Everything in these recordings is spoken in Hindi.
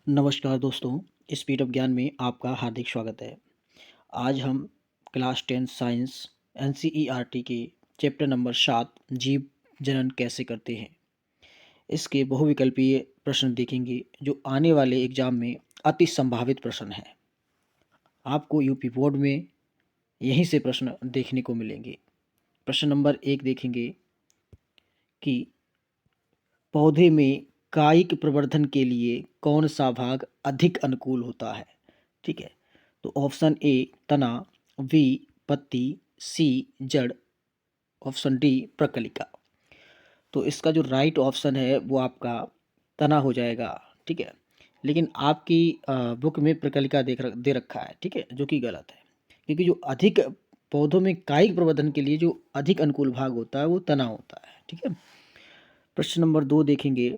नमस्कार दोस्तों, स्पीड ऑफ ज्ञान में आपका हार्दिक स्वागत है। आज हम क्लास 10 साइंस एनसीईआरटी के चैप्टर नंबर 7 जीव जनन कैसे करते हैं इसके बहुविकल्पीय प्रश्न देखेंगे जो आने वाले एग्जाम में अति संभावित प्रश्न है। आपको यूपी बोर्ड में यहीं से प्रश्न देखने को मिलेंगे। प्रश्न नंबर 1 देखेंगे कि पौधे में कायिक प्रवर्धन के लिए कौन सा भाग अधिक अनुकूल होता है। ठीक है, तो ऑप्शन ए तना, बी पत्ती, सी जड़, ऑप्शन डी प्रकलिका। तो इसका जो राइट ऑप्शन है वो आपका तना हो जाएगा। ठीक है, लेकिन आपकी बुक में प्रकलिका दे रखा है। ठीक है, जो कि गलत है, क्योंकि जो अधिक पौधों में कायिक प्रवर्धन के लिए जो अधिक अनुकूल भाग होता है वो तना होता है। ठीक है, प्रश्न नंबर 2 देखेंगे,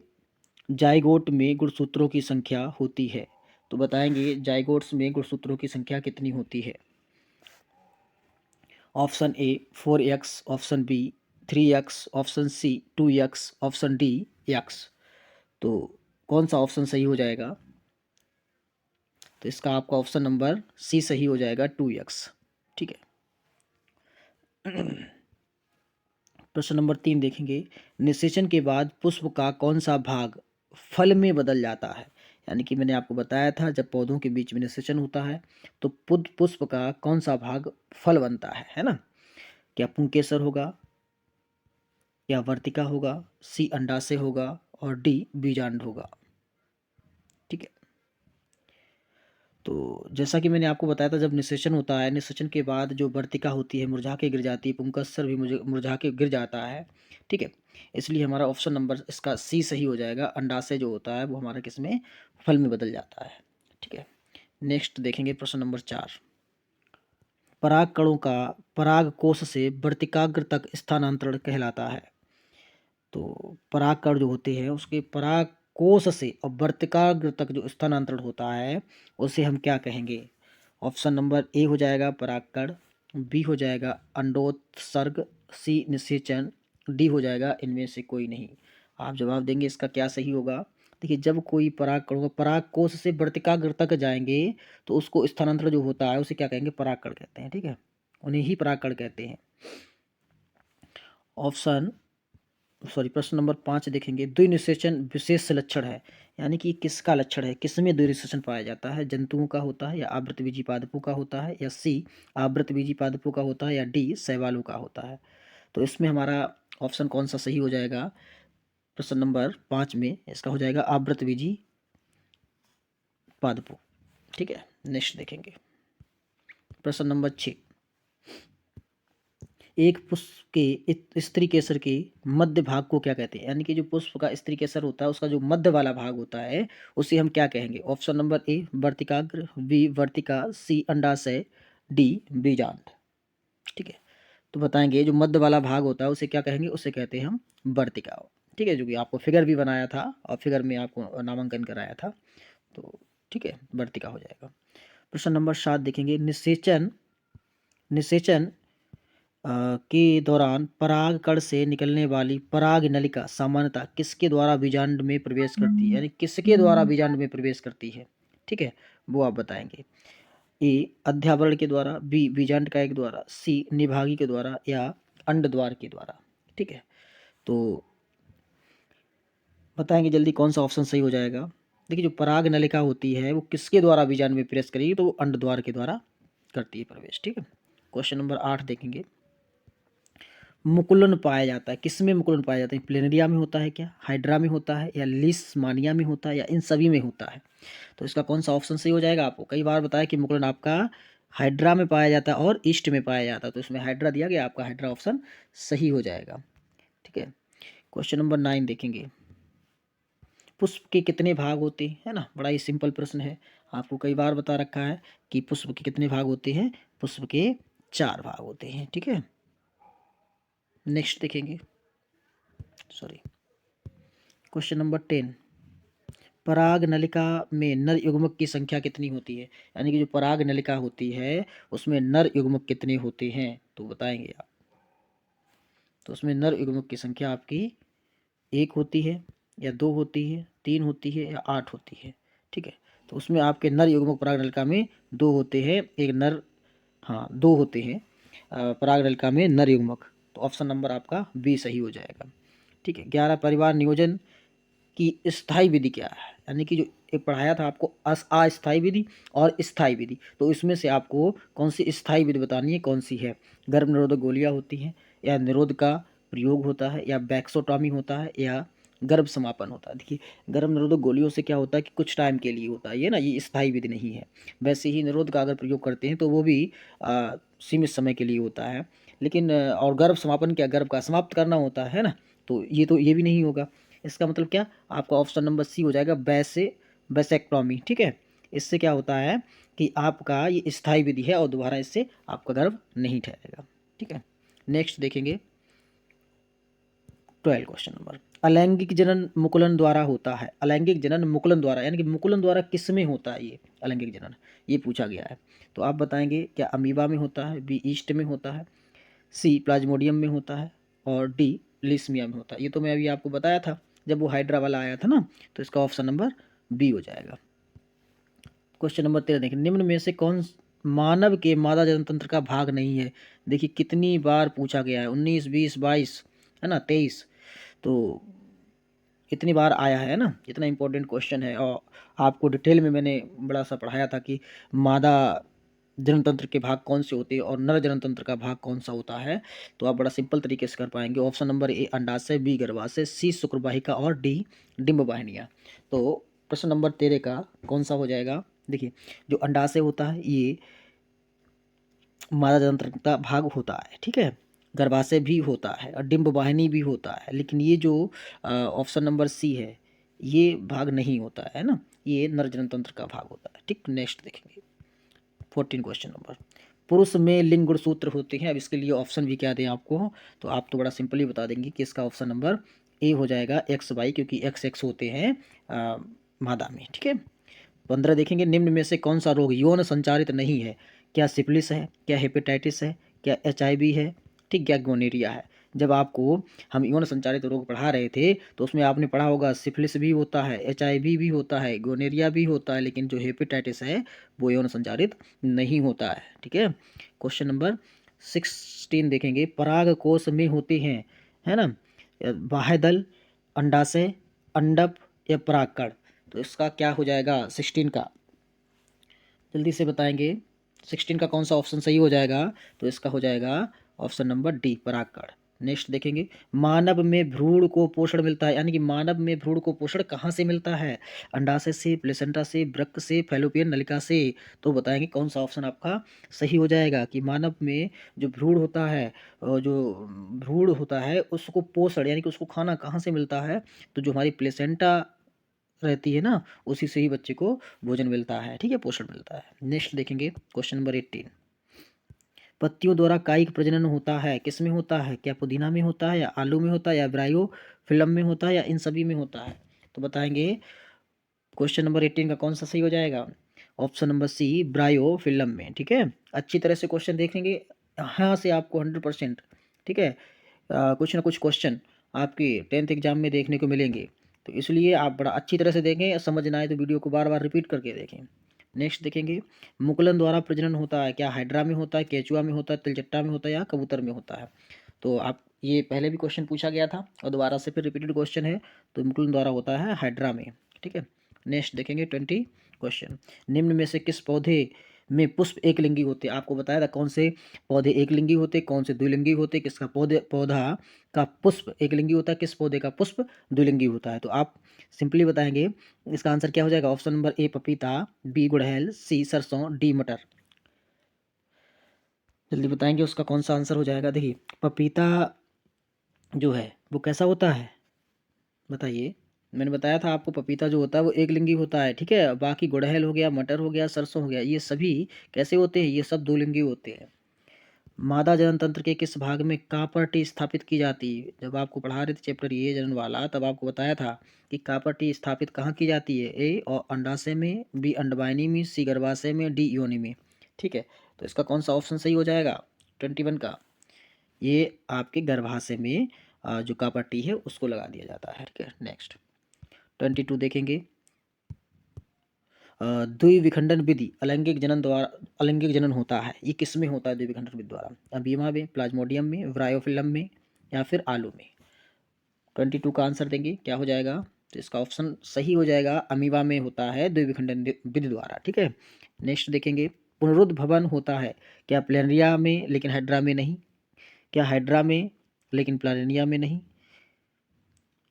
जाइगोट में गुणसूत्रों की संख्या होती है। तो बताएंगे जाइगोट्स में गुणसूत्रों की संख्या कितनी होती है। Option A 4x, option B 3x, option C 2x, option D x। तो कौन सा ऑप्शन सही हो जाएगा? तो इसका आपका ऑप्शन नंबर सी सही हो जाएगा, 2x। ठीक है, प्रश्न नंबर 3 देखेंगे, निषेचन के बाद पुष्प का कौन सा भाग फल में बदल जाता है। यानी कि मैंने आपको बताया था जब पौधों के बीच में निषेचन होता है तो पुष्प का कौन सा भाग फल बनता है ना? क्या पुंकेसर होगा, या वर्तिका होगा, सी अंडाशय होगा और डी बीजांड होगा। ठीक है, तो जैसा कि मैंने आपको बताया था जब निषेचन होता है, निषेचन के बाद जो वर्तिका होती है मुरझा के गिर जाती है, पुंकेसर भी मुरझा के गिर जाता है। ठीक है, इसलिए हमारा ऑप्शन नंबर इसका सी सही हो जाएगा। अंडाशय जो होता है वो हमारा किसमें फल में बदल जाता है। ठीक है, नेक्स्ट देखेंगे प्रश्न नंबर 4, पराग कणों का पराग कोश से वर्तिकाग्र तक स्थानांतरण कहलाता है। तो परागकण जो होते हैं उसके पराग कोश से और वर्तिकाग्र तक जो स्थानांतरण होता है उसे हम क्या कहेंगे? ऑप्शन नंबर ए हो जाएगा परागकण, बी हो जाएगा अंडोत्सर्ग, सी निषेचन, डी हो जाएगा इनमें से कोई नहीं। आप जवाब देंगे इसका क्या सही होगा। देखिए, जब कोई परागकण पराग कोश से वर्तिकाग्र तक जाएंगे तो उसको स्थानांतरण जो होता है उसे क्या कहेंगे? परागकण कहते हैं। ठीक है, उन्हें ही परागकण कहते हैं। प्रश्न नंबर 5 देखेंगे, द्विनिषेचन विशेष लक्षण है। यानी कि किसका लक्षण है, किसमें द्विनिषेचन पाया जाता है? जंतुओं का होता है, या आवृतबीजी पादपों का होता है, या सी आवृतबीजी पादपों का होता है, या डी शैवालों का होता है। तो इसमें हमारा ऑप्शन कौन सा सही हो जाएगा? प्रश्न नंबर 5 में इसका हो जाएगा आवृतबीजी पादपों। ठीक है, नेक्स्ट देखेंगे प्रश्न नंबर 6, एक पुष्प के स्त्री केसर के मध्य भाग को क्या कहते हैं? यानी कि जो पुष्प का स्त्री केसर होता है उसका जो मध्य वाला भाग होता है उसे हम क्या कहेंगे? ऑप्शन नंबर ए वर्तिकाग्र, बी वर्तिका, सी अंडाशय, डी बीजांड। ठीक है, तो बताएंगे जो मध्य वाला भाग होता है उसे क्या कहेंगे? उसे कहते हैं हम वर्तिका। ठीक है, जो कि आपको फिगर भी बनाया था और फिगर में आपको नामांकन कराया था। तो ठीक है, वर्तिका हो जाएगा। प्रश्न नंबर 7 देखेंगे, निषेचन निषेचन के दौरान पराग कण से निकलने वाली पराग नलिका सामान्यतः किसके द्वारा बीजांड में प्रवेश करती है? यानी किसके द्वारा बीजांड में प्रवेश करती है? ठीक है, वो आप बताएंगे। ए अध्यावरण के द्वारा, बी बीजांड का एक द्वारा, सी निभागी के द्वारा, या अंड द्वार के द्वारा। ठीक है, तो बताएंगे जल्दी कौन सा ऑप्शन सही हो जाएगा। देखिए, जो पराग नलिका होती है वो किसके द्वारा बीजांड में प्रवेश करेगी? तो वो अंड द्वार के द्वारा करती है प्रवेश। ठीक है, क्वेश्चन नंबर 8 देखेंगे, मुकुलन पाया जाता है, किसमें मुकुलन पाया जाता है? प्लेनेरिया में होता है क्या, हाइड्रा में होता है, या लिस्मानिया में होता है, या इन सभी में होता है? तो इसका कौन सा ऑप्शन सही हो जाएगा? आपको कई बार बताया कि मुकुलन आपका हाइड्रा में पाया जाता है और ईस्ट में पाया जाता है, तो इसमें हाइड्रा दिया गया, आपका हाइड्रा ऑप्शन सही हो जाएगा। ठीक है, क्वेश्चन नंबर 9 देखेंगे, पुष्प के कितने भाग होते हैं? है ना, बड़ा ही सिंपल प्रश्न है, आपको कई बार बता रखा है कि पुष्प के कितने भाग होते हैं। पुष्प के 4 भाग होते हैं। ठीक है, नेक्स्ट देखेंगे, सॉरी, क्वेश्चन नंबर 10, पराग नलिका में नर युग्मक की संख्या कितनी होती है? यानी कि जो पराग नलिका होती है उसमें नर युग्मक कितने होते हैं? तो बताएंगे आप। तो उसमें नर युग्मक की संख्या आपकी 1 होती है, या 2 होती है, 3 होती है, या 8 होती है। ठीक है। तो उसमें आपके नर युग्मक परागनलिका में 2 होते हैं, एक नर, हाँ 2 होते हैं परागनलिका में नर युग्मक। तो ऑप्शन नंबर आपका बी सही हो जाएगा। ठीक है। 11 परिवार नियोजन की स्थायी विधि क्या है, यानी कि जो एक पढ़ाया था आपको अस्थायी विधि और स्थायी विधि, तो इसमें से आपको कौन सी स्थायी विधि बतानी है, कौन सी है। गर्भ निरोधक गोलियां होती हैं, या निरोध का प्रयोग होता है, या बैक्सोटॉमी होता है, या गर्भ समापन होता है। देखिए गर्भ निरोधक गोलियों से क्या होता है कि कुछ टाइम के लिए होता है, ये ना, ये स्थायी विधि नहीं है। वैसे ही निरोध का अगर प्रयोग करते हैं तो वो भी सीमित समय के लिए होता है, लेकिन और गर्भ समापन क्या, गर्भ का समाप्त करना होता है ना, तो ये भी नहीं होगा। इसका मतलब क्या, आपका ऑप्शन नंबर सी हो जाएगा, वैसेक्टोमी। ठीक है। इससे क्या होता है कि आपका ये स्थायी विधि है और दोबारा इससे आपका गर्भ नहीं ठहरेगा। ठीक है। नेक्स्ट देखेंगे 12 क्वेश्चन नंबर, अलैंगिक जनन मुकुलन द्वारा होता है। अलैंगिक जनन मुकुलन द्वारा, यानी कि मुकुलन द्वारा किस में होता है ये अलैंगिक जनन, ये पूछा गया है। तो आप बताएंगे क्या अमीबा में होता है, बी ईस्ट में होता है, सी प्लाज्मोडियम में होता है, और डी लिस्मिया में होता है। ये तो मैं अभी आपको बताया था जब वो हाइड्रा वाला आया था ना, तो इसका ऑप्शन नंबर बी हो जाएगा। क्वेश्चन नंबर 13 देखिए, निम्न में से कौन मानव के मादा जनन तंत्र का भाग नहीं है। देखिए कितनी बार पूछा गया है, 19, 20, 22 है ना, 23, तो इतनी बार आया है ना, इतना इंपॉर्टेंट क्वेश्चन है। और आपको डिटेल में मैंने बड़ा सा पढ़ाया था कि मादा जनन तंत्र के भाग कौन से होते हैं और नर जनन तंत्र का भाग कौन सा होता है, तो आप बड़ा सिंपल तरीके से कर पाएंगे। ऑप्शन नंबर ए अंडाशय, बी गर्भाशय, सी शुक्रवाहिका और डी डिंब वाहिनियाँ। तो प्रश्न नंबर 13 का कौन सा हो जाएगा, देखिए जो अंडाशय होता है ये मादा जनन तंत्र का भाग होता है, ठीक है, गर्भाशय भी होता है और डिंब वाहिनी भी होता है, लेकिन ये जो ऑप्शन नंबर सी है ये भाग नहीं होता है ना, ये नर जनन तंत्र का भाग होता है। ठीक। नेक्स्ट देखेंगे 14 क्वेश्चन नंबर, पुरुष में लिंग गुणसूत्र होते हैं। अब इसके लिए ऑप्शन भी क्या दें आपको, तो आप तो बड़ा सिंपली बता देंगे कि इसका ऑप्शन नंबर ए हो जाएगा, एक्स वाई, क्योंकि एक्स एक्स होते हैं मादा में। ठीक है। 15 देखेंगे, निम्न में से कौन सा रोग यौन संचारित नहीं है। क्या सिफिलिस है, क्या हेपेटाइटिस है, क्या एचआईवी है, ठीक, क्या गोनेरिया है। जब आपको हम यौन संचारित रोग पढ़ा रहे थे तो उसमें आपने पढ़ा होगा सिफिलिस भी होता है, एचआईवी भी होता है, गोनेरिया भी होता है, लेकिन जो हेपेटाइटिस है वो यौन संचारित नहीं होता है। ठीक है। क्वेश्चन नंबर 16 देखेंगे, पराग कोश में होते हैं, है ना, बाह्यदल, अंडाशय, अंडप या परागकण। तो इसका क्या हो जाएगा 16 का, जल्दी से बताएंगे 16 का कौन सा ऑप्शन सही हो जाएगा, तो इसका हो जाएगा ऑप्शन नंबर डी परागकण। नेक्स्ट देखेंगे, मानव में भ्रूण को पोषण मिलता है, यानी कि मानव में भ्रूण को पोषण कहाँ से मिलता है, अंडाशय से, प्लेसेंटा से, वृक्क से, फैलोपियन नलिका से। तो बताएंगे कौन सा ऑप्शन आपका सही हो जाएगा कि मानव में जो भ्रूण होता है, और जो भ्रूण होता है उसको पोषण यानी कि उसको खाना कहाँ से मिलता है, तो जो हमारी प्लेसेंटा रहती है ना, उसी से ही बच्चे को भोजन मिलता है, ठीक है, पोषण मिलता है। नेक्स्ट देखेंगे क्वेश्चन नंबर 18, पत्तियों द्वारा कायिक प्रजनन होता है, किस में होता है, क्या पुदीना में होता है, या आलू में होता है, या ब्रायो फिल्म में होता है, या इन सभी में होता है। तो बताएंगे क्वेश्चन नंबर 18 का कौन सा सही हो जाएगा, ऑप्शन नंबर सी ब्रायो फिल्म में। ठीक है। अच्छी तरह से क्वेश्चन देखेंगे, यहाँ से आपको 100%, ठीक है, कुछ ना कुछ क्वेश्चन आपके 10th एग्जाम में देखने को मिलेंगे, तो इसलिए आप बड़ा अच्छी तरह से देखें, समझ ना आए तो वीडियो को बार बार रिपीट करके देखें। नेक्स्ट देखेंगे, मुकुलन द्वारा प्रजनन होता है, क्या हाइड्रा में होता है, केचुआ में होता है, तिलचट्टा में होता है, या कबूतर में होता है। तो आप ये पहले भी क्वेश्चन पूछा गया था और दोबारा से फिर रिपीटेड क्वेश्चन है, तो मुकुलन द्वारा होता है हाइड्रा में। ठीक है। नेक्स्ट देखेंगे 20 क्वेश्चन, निम्न में से किस पौधे में पुष्प एक लिंगी होते हैं। आपको बताया था कौन से पौधे एक लिंगी होते, कौन से द्विलिंगी होते, किसका पौधा का पुष्प एक लिंगी होता है, किस पौधे का पुष्प द्विलिंगी होता है। तो आप सिंपली बताएंगे इसका आंसर क्या हो जाएगा, ऑप्शन नंबर ए पपीता, बी गुड़हल, सी सरसों, डी मटर। जल्दी बताएंगे उसका कौन सा आंसर हो जाएगा। देखिए पपीता जो है वो कैसा होता है, बताइए। मैंने बताया था आपको पपीता जो होता है वो एक लिंगी होता है, ठीक है। बाकी गुड़हल हो गया, मटर हो गया, सरसों हो गया, ये सभी कैसे होते हैं, ये सब दो लिंगी होते हैं। मादा जनन तंत्र के किस भाग में कापर स्थापित की जाती है। जब आपको पढ़ा रहे थे चैप्टर ये जनन वाला, तब आपको बताया था कि कापर स्थापित कहाँ की जाती है, ए और अंडाशय में, बी अंडवाहिनी में, सी गर्भाशय में, डी योनि में। ठीक है। तो इसका कौन सा ऑप्शन सही हो जाएगा 21 का, ये आपके गर्भाशय में जो कापर है उसको लगा दिया जाता है। ठीक है। नेक्स्ट 22 देखेंगे, द्विविखंडन विधि अलैंगिक जनन होता है, ये किस में होता है द्विविखंडन विधि द्वारा? अमीबा में, प्लाज्मोडियम में, ब्रायोफिलम में या फिर आलू में? 22 का आंसर देंगे, क्या हो जाएगा? तो इसका ऑप्शन सही हो जाएगा, अमीबा में होता है द्विविखंडन विधि द्वारा। ठीक है, नेक्स्ट देखेंगे, पुनरुद्भवन होता है क्या प्लेनेरिया में लेकिन हाइड्रा में नहीं? क्या हाइड्रा में लेकिन प्लानेरिया में नहीं?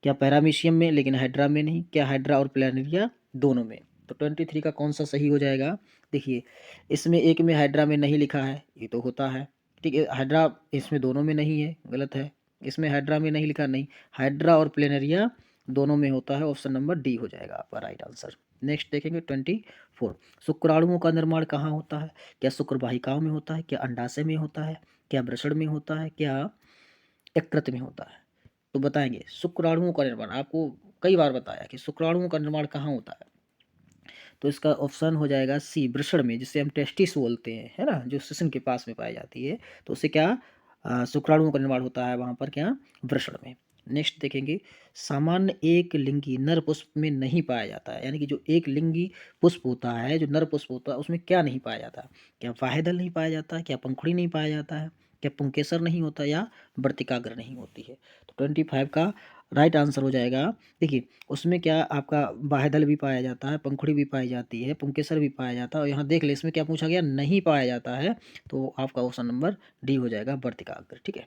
क्या पैरामीशियम में लेकिन हाइड्रा में नहीं? क्या हाइड्रा और प्लानेरिया दोनों में? तो 23 का कौन सा सही हो जाएगा? देखिए, इसमें एक में हाइड्रा में नहीं लिखा है, ये तो होता है। ठीक है, हाइड्रा इसमें दोनों में नहीं है, गलत है। इसमें हाइड्रा में नहीं लिखा, नहीं, हाइड्रा और प्लेनेरिया दोनों में होता है। ऑप्शन नंबर डी हो जाएगा आपका राइट आंसर। नेक्स्ट देखेंगे 24, शुक्राणुओं का निर्माण कहाँ होता है? क्या शुक्रवाहिकाओं में होता है? क्या अंडाशय में होता है? क्या वृषण में होता है? क्या यकृत में होता है? तो बताएंगे शुक्राणुओं का निर्माण, आपको कई बार बताया कि शुक्राणुओं का निर्माण कहाँ होता है, तो इसका ऑप्शन हो जाएगा सी, वृषण में, जिसे हम टेस्टिस बोलते हैं, है ना, जो शिश्न के पास में पाई जाती है। तो उससे क्या शुक्राणुओं का निर्माण होता है वहाँ पर, क्या, वृषण में। नेक्स्ट देखेंगे, सामान्य एक लिंगी नर पुष्प में नहीं पाया जाता है, यानी कि जो एक लिंगी पुष्प होता है, जो नर पुष्प होता है, उसमें क्या नहीं पाया जाता? क्या वाहेदल नहीं पाया जाता है? क्या पंखुड़ी नहीं पाया जाता है? क्या पुंकेसर नहीं होता? या वर्तिकाग्र नहीं होती है? तो 25 का राइट आंसर हो जाएगा। देखिए, उसमें क्या आपका बाहेदल भी पाया जाता है, पंखुड़ी भी पाई जाती है, पुंकेसर भी पाया जाता है, और यहाँ देख ले इसमें क्या पूछा गया, नहीं पाया जाता है। तो आपका ऑप्शन नंबर डी हो जाएगा, वर्तिकाग्र। ठीक है,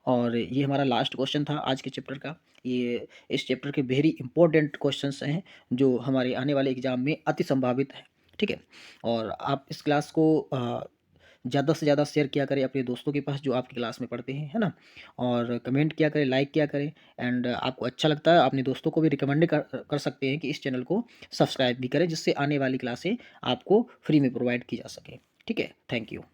और ये हमारा लास्ट क्वेश्चन था आज के चैप्टर का। ये इस चैप्टर के वेरी इंपॉर्टेंट क्वेश्चंस हैं जो हमारे आने वाले एग्जाम में अति संभावित है। ठीक है, और आप इस क्लास को ज़्यादा से ज़्यादा शेयर किया करें अपने दोस्तों के पास जो आपकी क्लास में पढ़ते हैं, है ना, और कमेंट किया करें, लाइक किया करें, एंड आपको अच्छा लगता है अपने दोस्तों को भी रिकमेंड कर सकते हैं कि इस चैनल को सब्सक्राइब भी करें, जिससे आने वाली क्लासें आपको फ्री में प्रोवाइड की जा सके। ठीक है, थैंक यू।